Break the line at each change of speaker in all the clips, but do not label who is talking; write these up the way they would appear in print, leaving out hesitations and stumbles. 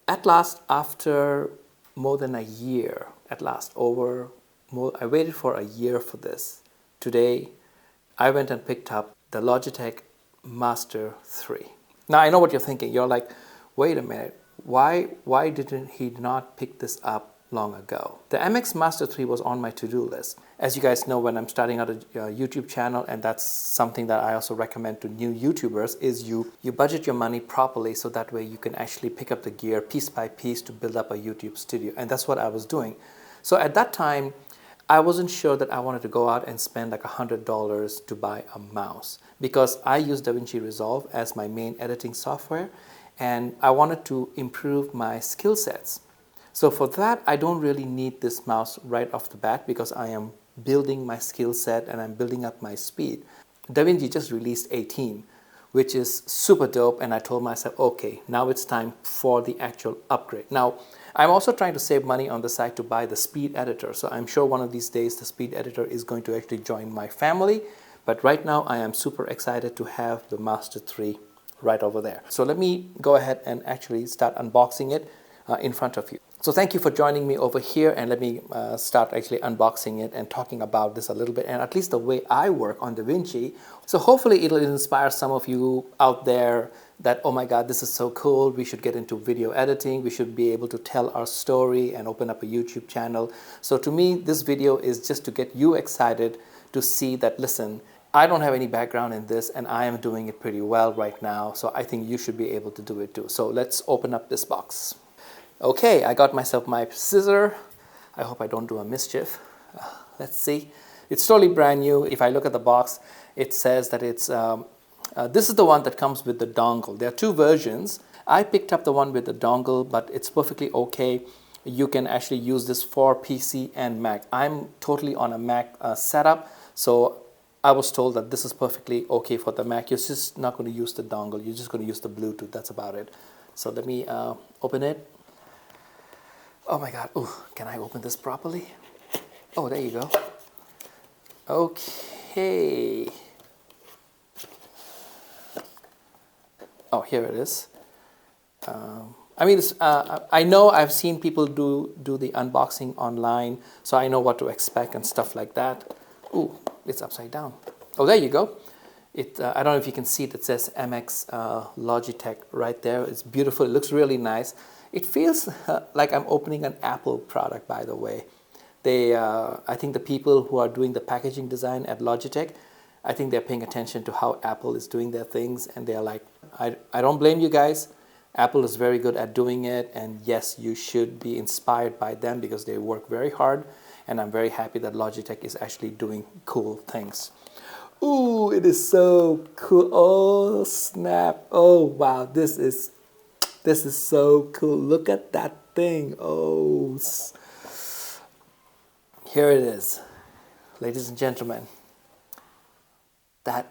At last, after more than a year, I waited for a year for this. Today, I went and picked up the Logitech Master 3. Now, I know what you're thinking. You're like, wait a minute, why didn't he not pick this up long ago? The MX Master 3 was on my to-do list. As you guys know, when I'm starting out a YouTube channel, and that's something that I also recommend to new YouTubers, is you budget your money properly so that way you can actually pick up the gear piece by piece to build up a YouTube studio. And that's what I was doing. So at that time, I wasn't sure that I wanted to go out and spend like $100 to buy a mouse, because I use DaVinci Resolve as my main editing software, and I wanted to improve my skill sets. So for that, I don't really need this mouse right off the bat, because I am building my skill set and I'm building up my speed. DaVinci just released 18, which is super dope, and I told myself, okay, now it's time for the actual upgrade. Now, I'm also trying to save money on the side to buy the speed editor, so I'm sure one of these days the speed editor is going to actually join my family, but right now I am super excited to have the Master 3 right over there. So let me go ahead and actually start unboxing it in front of you. So thank you for joining me over here, and let me start actually unboxing it and talking about this a little bit, and at least the way I work on DaVinci. So hopefully it'll inspire some of you out there that, oh my God, this is so cool, we should get into video editing, we should be able to tell our story and open up a YouTube channel. So to me, this video is just to get you excited to see that, listen, I don't have any background in this and I am doing it pretty well right now, so I think you should be able to do it too. So let's open up this box. Okay, I got myself my scissor. I hope I don't do a mischief. Let's see. It's totally brand new. If I look at the box, it says that it's, this is the one that comes with the dongle. There are two versions. I picked up the one with the dongle, but it's perfectly okay. You can actually use this for PC and Mac. I'm totally on a Mac setup, so I was told that this is perfectly okay for the Mac. You're just not going to use the dongle. You're just going to use the Bluetooth. That's about it. So let me open it. Oh my God, ooh, can I open this properly? Oh, there you go. Okay. Oh, here it is. I mean, I know I've seen people do the unboxing online, so I know what to expect and stuff like that. Ooh, it's upside down. Oh, there you go. I don't know if you can see it. It says MX Logitech right there. It's beautiful. It looks really nice. It feels like I'm opening an Apple product, by the way. I think the people who are doing the packaging design at Logitech, I think they're paying attention to how Apple is doing their things, and they're like, I don't blame you guys. Apple is very good at doing it, and yes, you should be inspired by them because they work very hard, and I'm very happy that Logitech is actually doing cool things. Ooh, it is so cool. Oh, snap. Oh, wow, this is so cool. Look at that thing. Oh, here it is, ladies and gentlemen. That,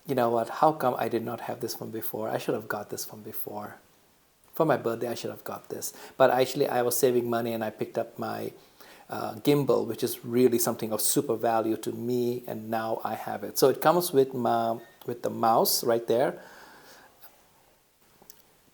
you know what, how come I did not have this one before? I should have got this one before. For my birthday, I should have got this. But actually, I was saving money and I picked up my gimbal, which is really something of super value to me, and now I have it. So it comes with the mouse right there.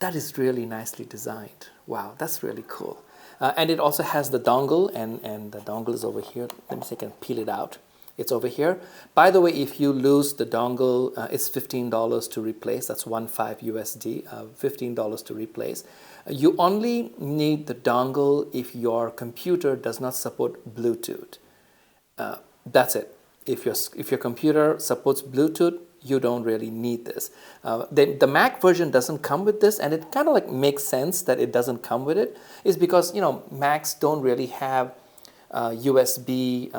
That is really nicely designed. Wow, that's really cool. And it also has the dongle, and the dongle is over here. Let me see if I can peel it out. It's over here. By the way, if you lose the dongle, it's $15 to replace. That's 15 USD, $15 to replace. You only need the dongle if your computer does not support Bluetooth. That's it. If your computer supports Bluetooth, you don't really need this. The Mac version doesn't come with this, and it kind of like makes sense that it doesn't come with it. Is because, you know, Macs don't really have USB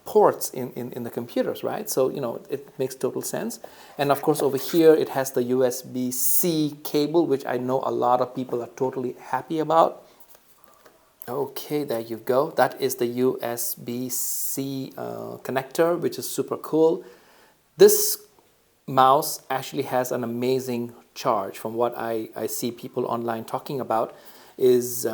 ports in the computers, right? So, you know, it makes total sense. And of course, over here, it has the USB-C cable, which I know a lot of people are totally happy about. Okay, there you go. That is the USB-C connector, which is super cool. This mouse actually has an amazing charge. From what I see people online talking about, is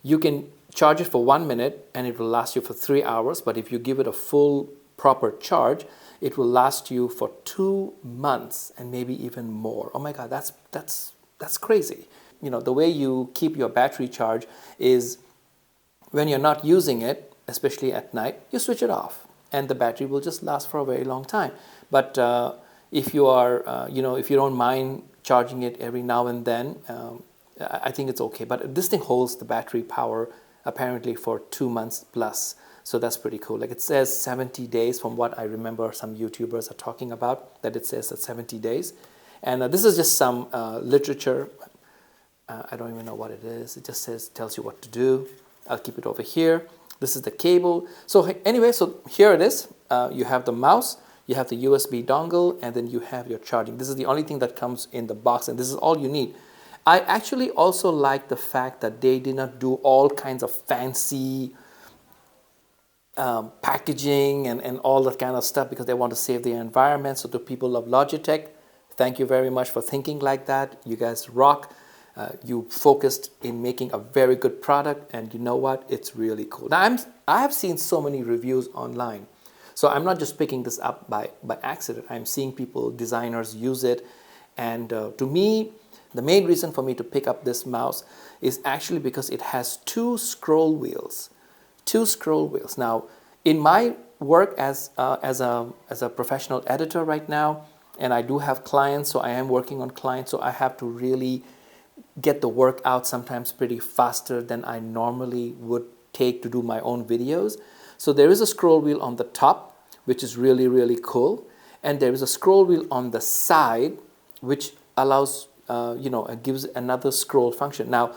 you can charge it for 1 minute and it will last you for 3 hours, but if you give it a full proper charge, it will last you for 2 months and maybe even more. Oh my God, that's crazy. the way you keep your battery charged is when you're not using it, especially at night, you switch it off and the battery will just last for a very long time. But if you are, if you don't mind charging it every now and then, I think it's okay. But this thing holds the battery power apparently for 2 months plus. So that's pretty cool. Like it says 70 days from what I remember some YouTubers are talking about, that it says that 70 days. And this is just some literature. I don't even know what it is. It just tells you what to do. I'll keep it over here. This is the cable. So anyway, so here it is. You have the mouse, you have the USB dongle, and then you have your charging. This is the only thing that comes in the box, and this is all you need. I actually also like the fact that they did not do all kinds of fancy packaging and all that kind of stuff because they want to save the environment. So to people of Logitech, thank you very much for thinking like that. You guys rock. You focused in making a very good product, and you know what? It's really cool. Now I have seen so many reviews online, so I'm not just picking this up by accident. I'm seeing people, designers use it, and to me, the main reason for me to pick up this mouse is actually because it has two scroll wheels. Now, in my work as a professional editor right now, and I do have clients, so I am working on clients, so I have to really get the work out sometimes pretty faster than I normally would take to do my own videos. So there is a scroll wheel on the top, which is really, really cool. And there is a scroll wheel on the side, which allows, gives another scroll function. Now,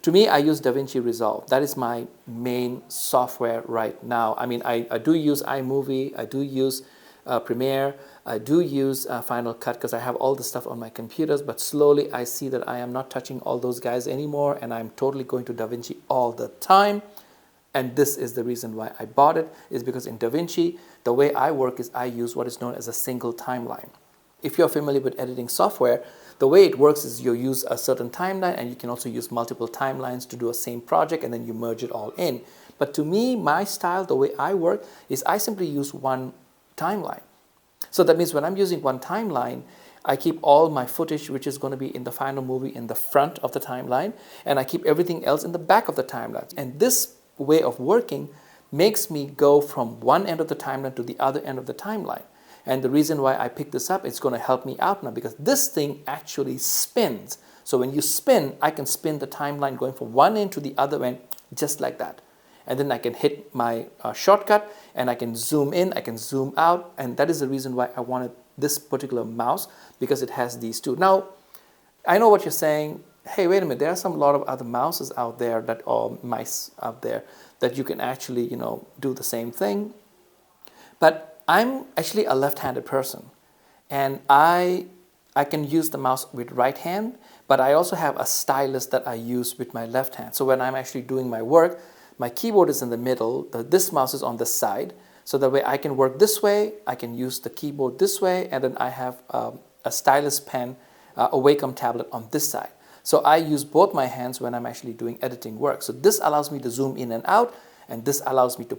to me, I use DaVinci Resolve. That is my main software right now. I mean, I do use iMovie, I do use Premiere, I do use Final Cut because I have all the stuff on my computers, but slowly I see that I am not touching all those guys anymore, and I'm totally going to DaVinci all the time. And this is the reason why I bought it, is because in DaVinci, the way I work is I use what is known as a single timeline. If you're familiar with editing software, the way it works is you use a certain timeline, and you can also use multiple timelines to do a same project, and then you merge it all in. But to me, my style, the way I work, is I simply use one timeline. So that means when I'm using one timeline, I keep all my footage, which is going to be in the final movie, in the front of the timeline, and I keep everything else in the back of the timeline. And this way of working makes me go from one end of the timeline to the other end of the timeline. And the reason why I picked this up, it's going to help me out now because this thing actually spins. So when you spin, I can spin the timeline going from one end to the other end just like that. And then I can hit my shortcut and I can zoom in, I can zoom out. And that is the reason why I wanted this particular mouse, because it has these two. Now, I know what you're saying. Hey, wait a minute, there are a lot of other mouses out there or mice out there that you can actually, do the same thing. But I'm actually a left-handed person, and I can use the mouse with right hand, but I also have a stylus that I use with my left hand. So when I'm actually doing my work, my keyboard is in the middle, this mouse is on the side, so that way I can work this way, I can use the keyboard this way, and then I have a stylus pen, a Wacom tablet on this side. So I use both my hands when I'm actually doing editing work. So this allows me to zoom in and out, and this allows me to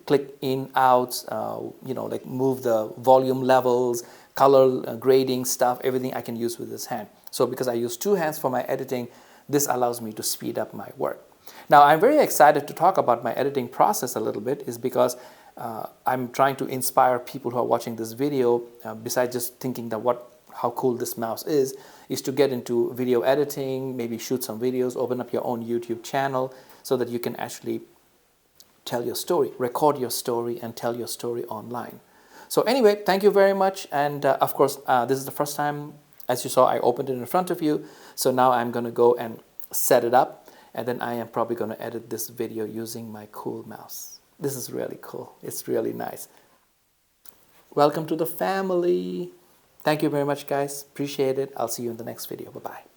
click in, out, like move the volume levels, color grading stuff, everything I can use with this hand. So because I use two hands for my editing, this allows me to speed up my work. Now, I'm very excited to talk about my editing process a little bit, is because I'm trying to inspire people who are watching this video, besides just thinking that how cool this mouse is to get into video editing, maybe shoot some videos, open up your own YouTube channel so that you can actually tell your story, record your story, and tell your story online. So anyway, thank you very much. And of course, this is the first time, as you saw, I opened it in front of you. So now I'm going to go and set it up. And then I am probably going to edit this video using my cool mouse. This is really cool. It's really nice. Welcome to the family. Thank you very much, guys. Appreciate it. I'll see you in the next video. Bye-bye.